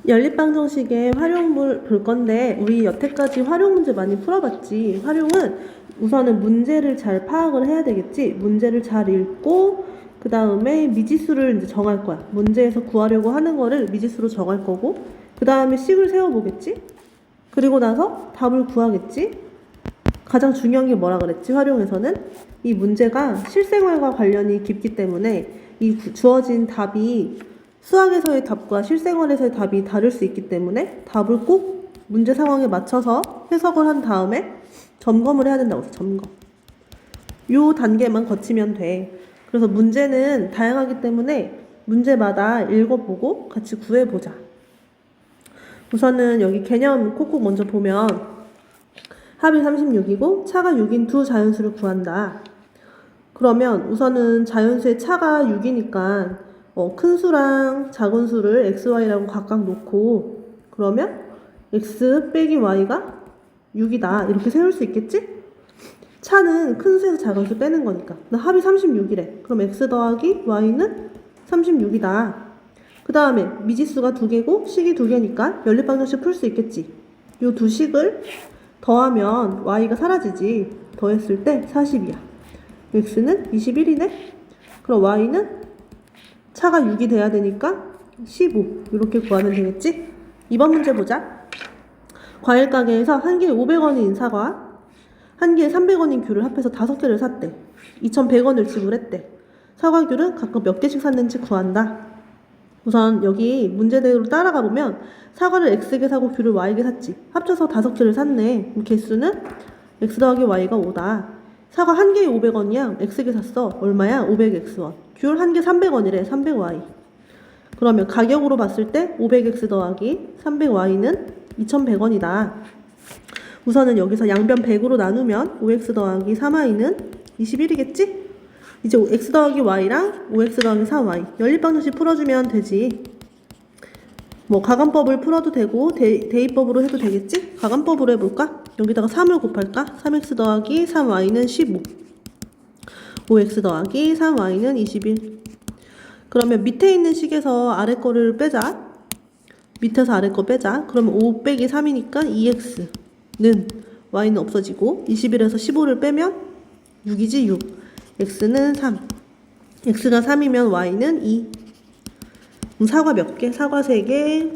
연립방정식의 활용을 볼 건데 우리 여태까지 활용 문제 많이 풀어봤지. 활용은 우선은 문제를 잘 파악을 해야 되겠지. 문제를 잘 읽고 그 다음에 미지수를 이제 정할 거야. 문제에서 구하려고 하는 거를 미지수로 정할 거고 그 다음에 식을 세워보겠지. 그리고 나서 답을 구하겠지. 가장 중요한 게 뭐라 그랬지? 활용에서는 이 문제가 실생활과 관련이 깊기 때문에 이 주어진 답이 수학에서의 답과 실생활에서의 답이 다를 수 있기 때문에 답을 꼭 문제 상황에 맞춰서 해석을 한 다음에 점검을 해야 된다고 해서 점검. 요 단계만 거치면 돼. 그래서 문제는 다양하기 때문에 문제마다 읽어보고 같이 구해보자. 우선은 여기 개념 콕콕 먼저 보면 합이 36이고 차가 6인 두 자연수를 구한다. 그러면 우선은 자연수의 차가 6이니까 큰 수랑 작은 수를 xy라고 각각 놓고 그러면 x 빼기 y가 6이다 이렇게 세울 수 있겠지? 차는 큰 수에서 작은 수 빼는 거니까 합이 36이래. 그럼 x 더하기 y는 36이다. 그 다음에 미지수가 2개고 식이 2개니까 연립방정식 풀 수 있겠지. 요 두 식을 더하면 y가 사라지지. 더했을 때 40이야. x는 21이네. 그럼 y는 차가 6이 돼야 되니까 15 이렇게 구하면 되겠지? 2번 문제 보자. 과일 가게에서 한 개에 500원인 사과, 한 개에 300원인 귤을 합해서 5개를 샀대. 2,100원을 지불했대. 사과귤은 각각 몇 개씩 샀는지 구한다. 우선 여기 문제대로 따라가 보면 사과를 x개 사고 귤을 y개 샀지. 합쳐서 5개를 샀네. 그럼 개수는 x 더하기 y가 5다. 사과 한 개에 500원이야. x개 샀어. 얼마야? 500x원. 귤 한 개 300원이래. 300y. 그러면 가격으로 봤을 때 500x 더하기 300y는 2100원이다. 우선은 여기서 양변 100으로 나누면 5x 더하기 3y는 21이겠지? 이제 x 더하기 y랑 5x 더하기 4y 연립방정식 풀어주면 되지. 뭐 가간법을 풀어도 되고 대입법으로 해도 되겠지? 가간법으로 해볼까? 여기다가 3을 곱할까? 3x 더하기 3y는 15 5x 더하기 3y는 21. 그러면 밑에 있는 식에서 아래 거를 빼자. 밑에서 아래 거 빼자. 그러면 5 빼기 3이니까 2x는 y는 없어지고 21에서 15를 빼면 6이지 6. x는 3. x가 3이면 y는 2. 그럼 사과 몇 개? 사과 3개,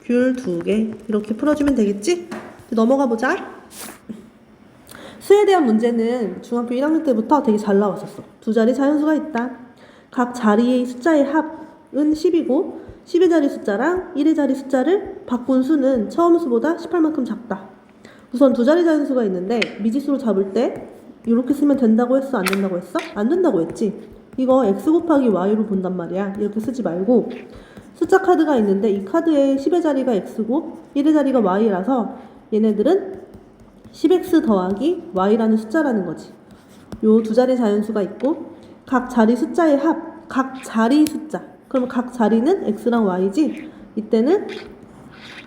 귤 2개 이렇게 풀어주면 되겠지? 넘어가 보자. 수에 대한 문제는 중학교 1학년 때부터 되게 잘 나왔었어. 두 자리 자연수가 있다. 각 자리의 숫자의 합은 10이고 10의 자리 숫자랑 1의 자리 숫자를 바꾼 수는 처음 수보다 18만큼 작다. 우선 두 자리 자연수가 있는데 미지수로 잡을 때 이렇게 쓰면 된다고 했어? 안 된다고 했어? 안 된다고 했지? 이거 x 곱하기 y로 본단 말이야. 이렇게 쓰지 말고 숫자 카드가 있는데 이 카드의 10의 자리가 x고 1의 자리가 y라서 얘네들은 10x 더하기 y라는 숫자라는 거지. 요 두 자리 자연수가 있고 각 자리 숫자의 합, 각 자리 숫자. 그러면 각 자리는 x랑 y지. 이때는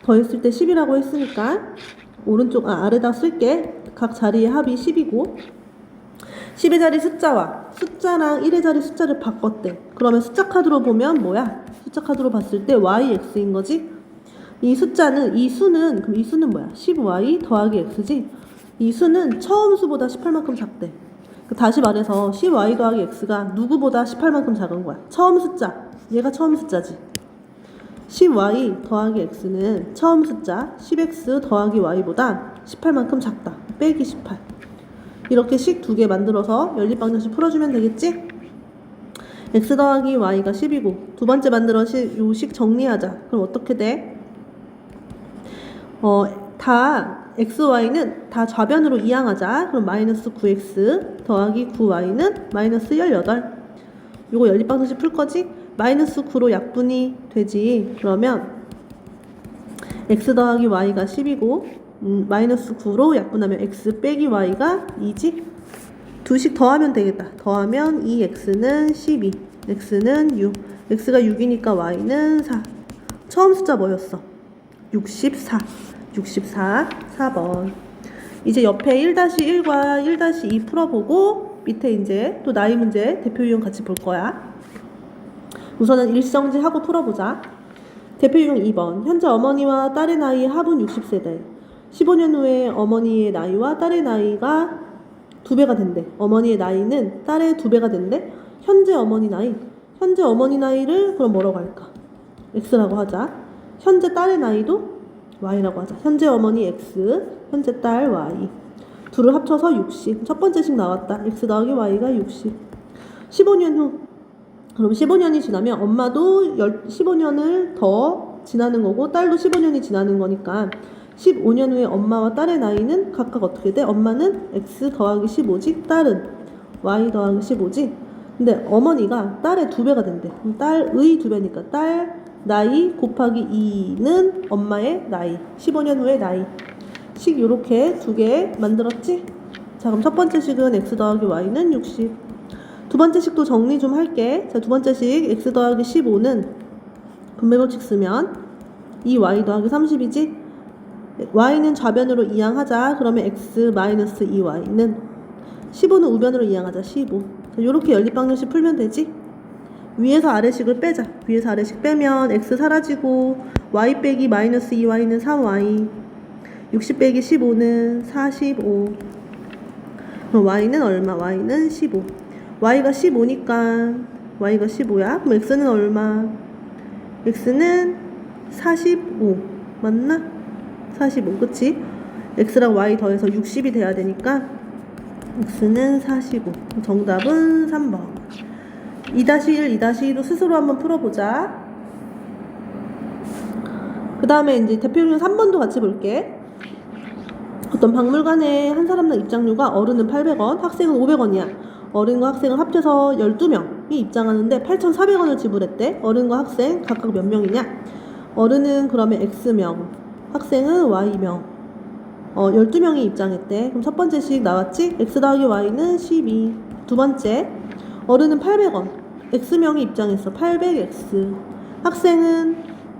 더했을 때 10이라고 했으니까 오른쪽 아래다 쓸게. 각 자리의 합이 10이고 10의 자리 숫자와 숫자랑 1의 자리 숫자를 바꿨대. 그러면 숫자 카드로 보면 뭐야? 숫자 카드로 봤을 때 yx인 거지. 이 숫자는 이 수는 그럼 이 수는 뭐야? 10y 더하기 x지. 이 수는 처음 수보다 18만큼 작대. 다시 말해서 10y 더하기 x가 누구보다 18만큼 작은 거야. 처음 숫자. 얘가 처음 숫자지. 10y 더하기 x는 처음 숫자 10x 더하기 y보다 18만큼 작다. 빼기 18. 이렇게 식 2개 만들어서 연립방정식 풀어주면 되겠지? x 더하기 y가 10이고 두 번째 만들어 요 식 정리하자. 그럼 어떻게 돼? 다 x, y는 다 좌변으로 이항하자. 그럼 마이너스 9x 더하기 9y는 마이너스 18. 요거 연립방정식 풀 거지? 마이너스 9로 약분이 되지. 그러면 x 더하기 y가 10이고 마이너스 9로 약분하면 x 빼기 y가 2지? 두 식 더하면 되겠다. 더하면 2x는 12, x는 6. x가 6이니까 y는 4. 처음 숫자 뭐였어? 64. 4번. 이제 옆에 1-1과 1-2 풀어보고 밑에 이제 또 나이 문제 대표 유형 같이 볼 거야. 우선은 일성지 하고 풀어보자. 대표 유형 2번. 현재 어머니와 딸의 나이의 합은 60세대. 15년 후에 어머니의 나이와 딸의 나이가 2배가 된대. 어머니의 나이는 딸의 2배가 된대. 현재 어머니 나이. 현재 어머니 나이를 그럼 뭐라고 할까? X라고 하자. 현재 딸의 나이도 Y라고 하자. 현재 어머니 X, 현재 딸 Y. 둘을 합쳐서 60. 첫 번째식 나왔다. X 더하기 Y가 60. 15년 후. 그럼 15년이 지나면 엄마도 15년을 더 지나는 거고 딸도 15년이 지나는 거니까 15년 후에 엄마와 딸의 나이는 각각 어떻게 돼? 엄마는 X 더하기 15지 딸은 Y 더하기 15지. 근데 어머니가 딸의 2배가 된대. 그럼 딸의 2배니까 딸 나이 곱하기 2는 엄마의 나이. 15년 후의 나이. 식 요렇게 2개 만들었지? 자, 그럼 첫 번째 식은 X 더하기 Y는 60. 두 번째 식도 정리 좀 할게. 자, 두 번째 식 X 더하기 15는 분배법칙 쓰면 2Y 더하기 30이지? Y는 좌변으로 이항하자. 그러면 X 마이너스 2Y는 15는 우변으로 이항하자. 15. 자, 요렇게 연립방정식 풀면 되지? 위에서 아래식을 빼자. 위에서 아래식 빼면 X 사라지고 Y 빼기 마이너스 2Y는 3Y 60 빼기 15는 45. 그럼 Y는 얼마? Y는 15. Y가 15니까 Y가 15야. 그럼 X는 얼마? X는 45. 맞나? 45. 그치? X랑 Y 더해서 60이 돼야 되니까 X는 45. 정답은 3번. 2-1, 2-2로 스스로 한번 풀어보자. 그 다음에 이제 대표유형 3번도 같이 볼게. 어떤 박물관에 한 사람당 입장료가 어른은 800원, 학생은 500원이야. 어른과 학생을 합쳐서 12명이 입장하는데 8,400원을 지불했대. 어른과 학생 각각 몇 명이냐? 어른은 그러면 X명, 학생은 Y명. 12명이 입장했대. 그럼 첫 번째 식 나왔지? X 더하기 Y는 12. 두 번째, 어른은 800원. X명이 입장했어. 800X. 학생은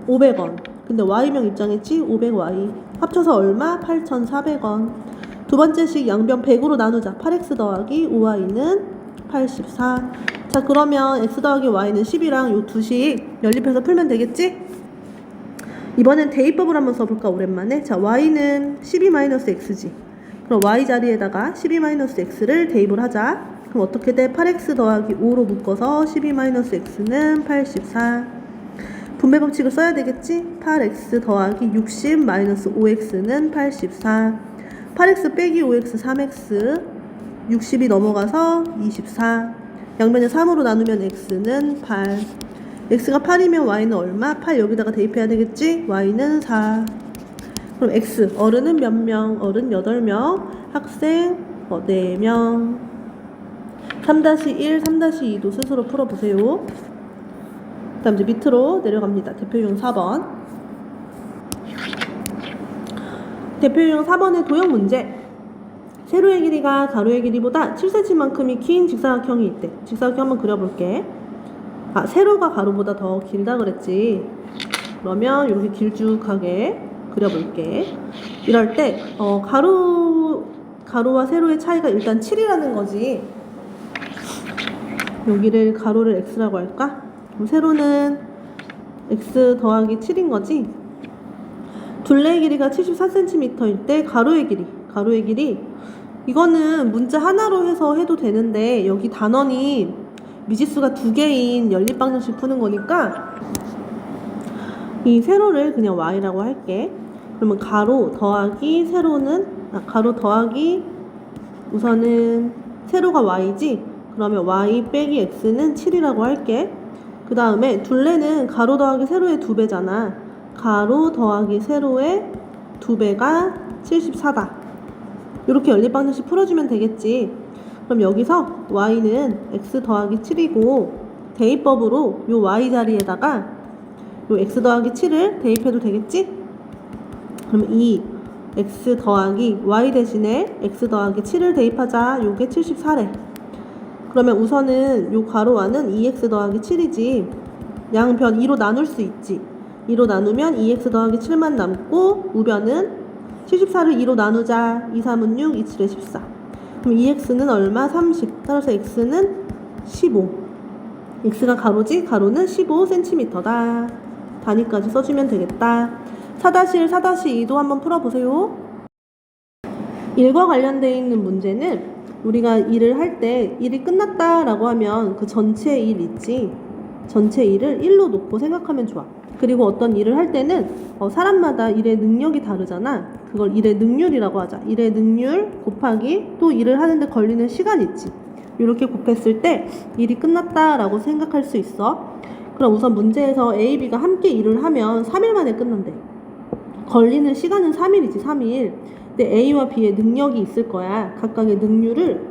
500원. 근데 Y명 입장했지? 500Y. 합쳐서 얼마? 8,400원. 두 번째 식 양변 100으로 나누자. 8X 더하기 5Y는 84. 자, 그러면 X 더하기 Y는 10이랑 요 두 식 연립해서 풀면 되겠지? 이번엔 대입법을 한번 써볼까, 오랜만에. 자, Y는 12-X지. 그럼 Y 자리에다가 12-X를 대입을 하자. 그럼 어떻게 돼? 8X 더하기 5로 묶어서 12-X는 84. 분배 법칙을 써야 되겠지? 8X 더하기 60-5X는 84. 8X 빼기 5X 3X. 60이 넘어가서 24. 양변을 3으로 나누면 X는 8. X가 8이면 Y는 얼마? 8 여기다가 대입해야 되겠지? Y는 4. 그럼 X, 어른은 몇 명? 어른 8명. 학생 4명. 3-1, 3-2도 스스로 풀어보세요. 그 다음 이제 밑으로 내려갑니다. 대표유형 4번. 대표유형 4번의 도형 문제. 세로의 길이가 가로의 길이보다 7cm만큼이 긴 직사각형이 있대. 직사각형 한번 그려볼게. 아, 세로가 가로보다 더 길다 그랬지. 그러면 이렇게 길쭉하게 그려볼게. 이럴 때 가로와 세로의 차이가 일단 7이라는 거지. 여기를 가로를 X라고 할까? 그럼 세로는 X 더하기 7인 거지. 둘레의 길이가 74cm일 때 가로의 길이 이거는 문자 하나로 해서 해도 되는데 여기 단원이 미지수가 2개인 연립방정식 푸는 거니까 이 세로를 그냥 Y라고 할게. 그러면 가로 더하기 세로는 가로 더하기 우선은 세로가 Y지. 그러면 Y 빼기 X는 7이라고 할게. 그 다음에 둘레는 가로 더하기 세로의 2배잖아. 가로 더하기 세로의 2배가 74다. 이렇게 연립방정식 풀어주면 되겠지. 그럼 여기서 Y는 X 더하기 7이고 대입법으로 요 Y 자리에다가 요 X 더하기 7을 대입해도 되겠지? 그럼 이 X 더하기 Y 대신에 X 더하기 7을 대입하자. 요게 74래. 그러면 우선은 요 가로와는 2x 더하기 7이지. 양변 2로 나눌 수 있지. 2로 나누면 2x 더하기 7만 남고 우변은 74를 2로 나누자. 2, 3은 6, 2, 7에 14. 그럼 2x는 얼마? 30. 따라서 x는 15. x가 가로지? 가로는 15cm다. 단위까지 써주면 되겠다. 4-1, 4-2도 한번 풀어보세요. 1과 관련되어 있는 문제는 우리가 일을 할 때 일이 끝났다라고 하면 그 전체 일 있지. 전체 일을 1로 놓고 생각하면 좋아. 그리고 어떤 일을 할 때는 사람마다 일의 능력이 다르잖아. 그걸 일의 능률이라고 하자. 일의 능률 곱하기 또 일을 하는데 걸리는 시간 있지. 이렇게 곱했을 때 일이 끝났다라고 생각할 수 있어. 그럼 우선 문제에서 A, B가 함께 일을 하면 3일 만에 끝난대. 걸리는 시간은 3일이지, 3일. 근데 A와 B의 능력이 있을 거야. 각각의 능률을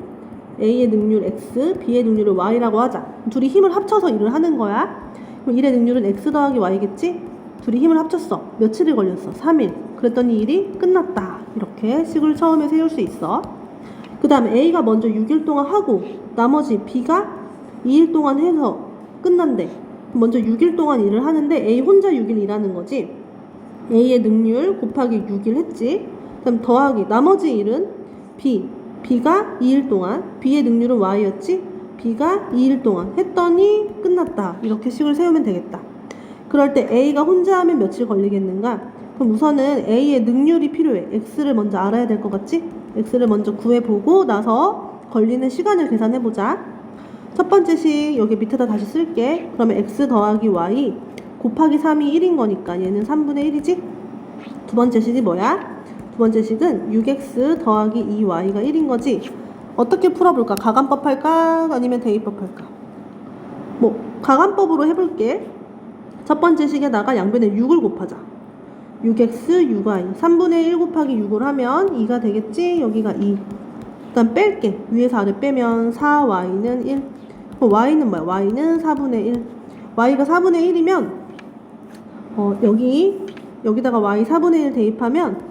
A의 능률 X, B의 능률을 Y라고 하자. 둘이 힘을 합쳐서 일을 하는 거야. 그럼 일의 능률은 X 더하기 Y겠지? 둘이 힘을 합쳤어. 며칠이 걸렸어? 3일. 그랬더니 일이 끝났다. 이렇게 식을 처음에 세울 수 있어. 그 다음에 A가 먼저 6일 동안 하고 나머지 B가 2일 동안 해서 끝난대. 먼저 6일 동안 일을 하는데 A 혼자 6일 일하는 거지. A의 능률 곱하기 6일 했지. 그 다음 더하기 나머지 일은 B가 2일 동안, B의 능률은 Y였지. B가 2일 동안 했더니 끝났다. 이렇게 식을 세우면 되겠다. 그럴 때 A가 혼자 하면 며칠 걸리겠는가? 그럼 우선은 A의 능률이 필요해. X를 먼저 알아야 될 것 같지? X를 먼저 구해보고 나서 걸리는 시간을 계산해보자. 첫 번째 식 여기 밑에다 다시 쓸게. 그러면 X 더하기 Y 곱하기 3이 1인 거니까 얘는 3분의 1이지? 두 번째 식이 뭐야? 두 번째 식은 6X 더하기 2Y가 1인 거지? 어떻게 풀어볼까? 가간법 할까? 아니면 대입법 할까? 가간법으로 해볼게. 첫 번째 식에다가 양변에 6을 곱하자. 6x, 6y. 3분의 1 곱하기 6을 하면 2가 되겠지? 여기가 2. 일단 뺄게. 위에서 아래 빼면 4y는 1. 그럼 y는 뭐야? y는 4분의 1. y가 4분의 1이면 여기다가 y 4분의 1 대입하면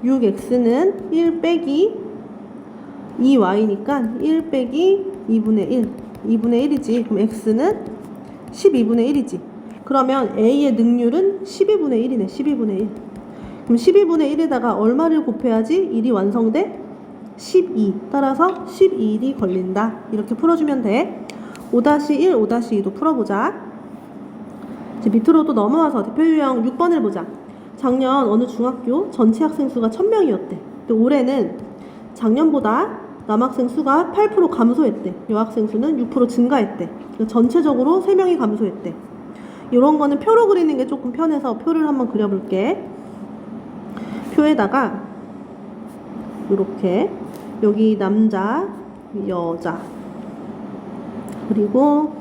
6x는 1 빼기 2y니까 1 빼기 2분의 1. 2분의 1이지. 그럼 x는 12분의 1이지. 그러면 A의 능률은 12분의 1이네. 12분의 1. 그럼 12분의 1에다가 얼마를 곱해야지 1이 완성돼? 12. 따라서 12일이 걸린다. 이렇게 풀어주면 돼. 5-1, 5-2도 풀어보자. 이제 밑으로 또 넘어와서 대표 유형 6번을 보자. 작년 어느 중학교 전체 학생 수가 1000명이었대. 근데 올해는 작년보다 남학생 수가 8% 감소했대. 여학생 수는 6% 증가했대. 그러니까 전체적으로 3명이 감소했대. 이런 거는 표로 그리는 게 조금 편해서 표를 한번 그려볼게. 표에다가 이렇게 여기 남자, 여자, 그리고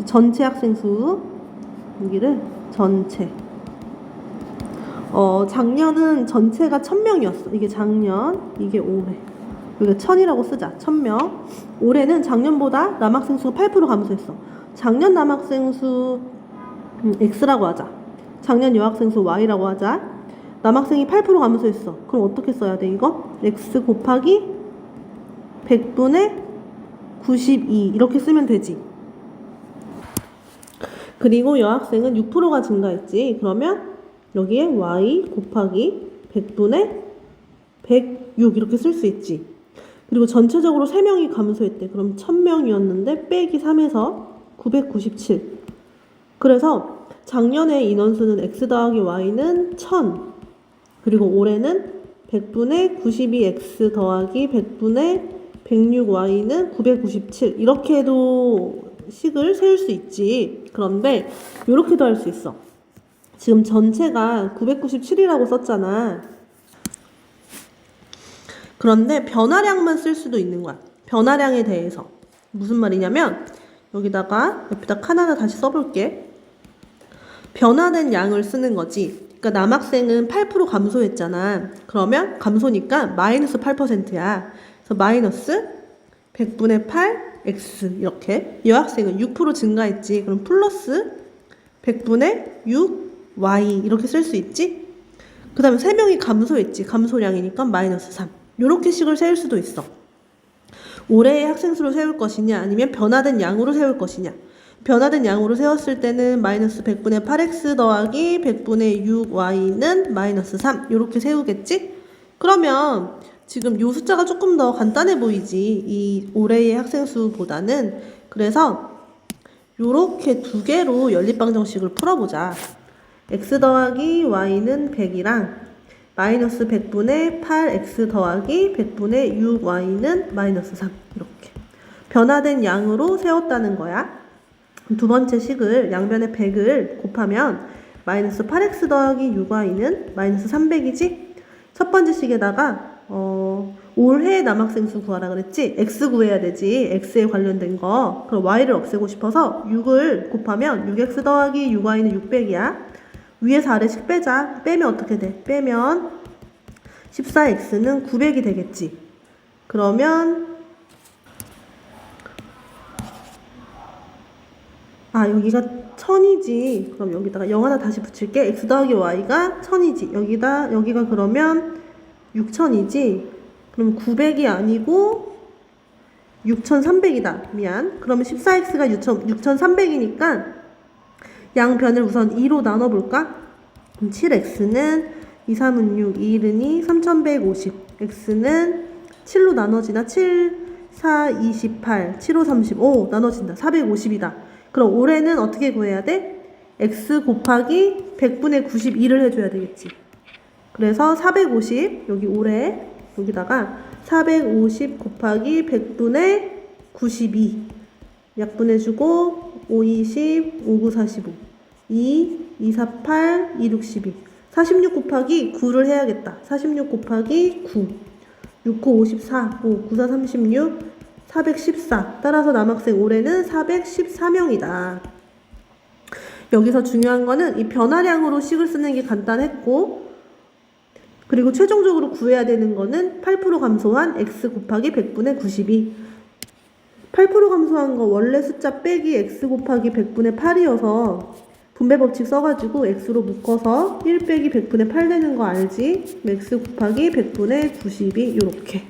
전체 학생 수 여기를 전체. 작년은 전체가 1000명이었어. 이게 작년, 이게 올해. 여기가 1000이라고 쓰자. 1000명. 올해는 작년보다 남학생 수가 8% 감소했어. 작년 남학생 수 X라고 하자. 작년 여학생 수 Y라고 하자. 남학생이 8% 감소했어. 그럼 어떻게 써야 돼 이거? X 곱하기 100분의 92 이렇게 쓰면 되지. 그리고 여학생은 6%가 증가했지. 그러면 여기에 Y 곱하기 100분의 106 이렇게 쓸 수 있지. 그리고 전체적으로 3명이 감소했대. 그럼 1000명이었는데 빼기 3에서 997. 그래서 작년에 인원수는 X 더하기 Y는 1000. 그리고 올해는 100분의 92X 더하기 100분의 106Y는 997. 이렇게 해도 식을 세울 수 있지. 그런데 이렇게도 할 수 있어. 지금 전체가 997이라고 썼잖아. 그런데 변화량만 쓸 수도 있는 거야. 변화량에 대해서. 무슨 말이냐면 여기다가 옆에다 칸 하나 다시 써볼게. 변화된 양을 쓰는 거지. 그러니까 남학생은 8% 감소했잖아. 그러면 감소니까 마이너스 8%야. 그래서 마이너스 100분의 8 X 이렇게. 여학생은 6% 증가했지. 그럼 플러스 100분의 6 Y 이렇게 쓸 수 있지. 그 다음에 3명이 감소했지. 감소량이니까 마이너스 3. 이렇게 식을 세울 수도 있어. 올해의 학생 수로 세울 것이냐 아니면 변화된 양으로 세울 것이냐. 변화된 양으로 세웠을 때는 마이너스 100분의 8x 더하기 100분의 6y는 마이너스 3 이렇게 세우겠지? 그러면 지금 요 숫자가 조금 더 간단해 보이지. 이 올해의 학생 수보다는. 그래서 요렇게 두 개로 연립방정식을 풀어보자. x 더하기 y는 100이랑 마이너스 100분의 8x 더하기 100분의 6y는 마이너스 3 이렇게 변화된 양으로 세웠다는 거야. 두 번째 식을 양변에 100을 곱하면 마이너스 8x 더하기 6y는 마이너스 300이지? 첫 번째 식에다가 올해 남학생 수 구하라 그랬지? x 구해야 되지. x에 관련된 거. 그럼 y를 없애고 싶어서 6을 곱하면 6x 더하기 6y는 600이야. 위에서 아래씩 빼자. 빼면 어떻게 돼? 빼면 14x는 900이 되겠지. 그러면 여기가 1000이지. 그럼 여기다가 0 하나 다시 붙일게. x 더하기 y가 1000이지. 여기가 그러면 6000이지. 그럼 900이 아니고 6300이다. 미안. 그러면 14x가 6300이니까 양변을 우선 2로 나눠볼까? 그럼 7x는 2, 3은 6, 2, 1은 2, 3150. x는 7로 나눠지나? 7, 4, 28, 7, 5, 35 나눠진다. 450이다. 그럼 올해는 어떻게 구해야 돼? x 곱하기 100분의 92를 해줘야 되겠지. 그래서 450 여기 올해 여기다가 450 곱하기 100분의 92 약분해주고 5, 20, 5, 9, 45 2, 2, 4, 8, 2, 6, 12 46 곱하기 9를 해야겠다. 46 곱하기 9 6, 9, 54 5, 9, 4, 36 414 따라서 남학생 올해는 414명이다. 여기서 중요한 거는 이 변화량으로 식을 쓰는 게 간단했고 그리고 최종적으로 구해야 되는 거는 8% 감소한 x 곱하기 100분의 92 8% 감소한 거 원래 숫자 빼기 x 곱하기 100분의 8이어서 분배 법칙 써가지고 x로 묶어서 1 빼기 100분의 8 되는 거 알지? x 곱하기 100분의 92 요렇게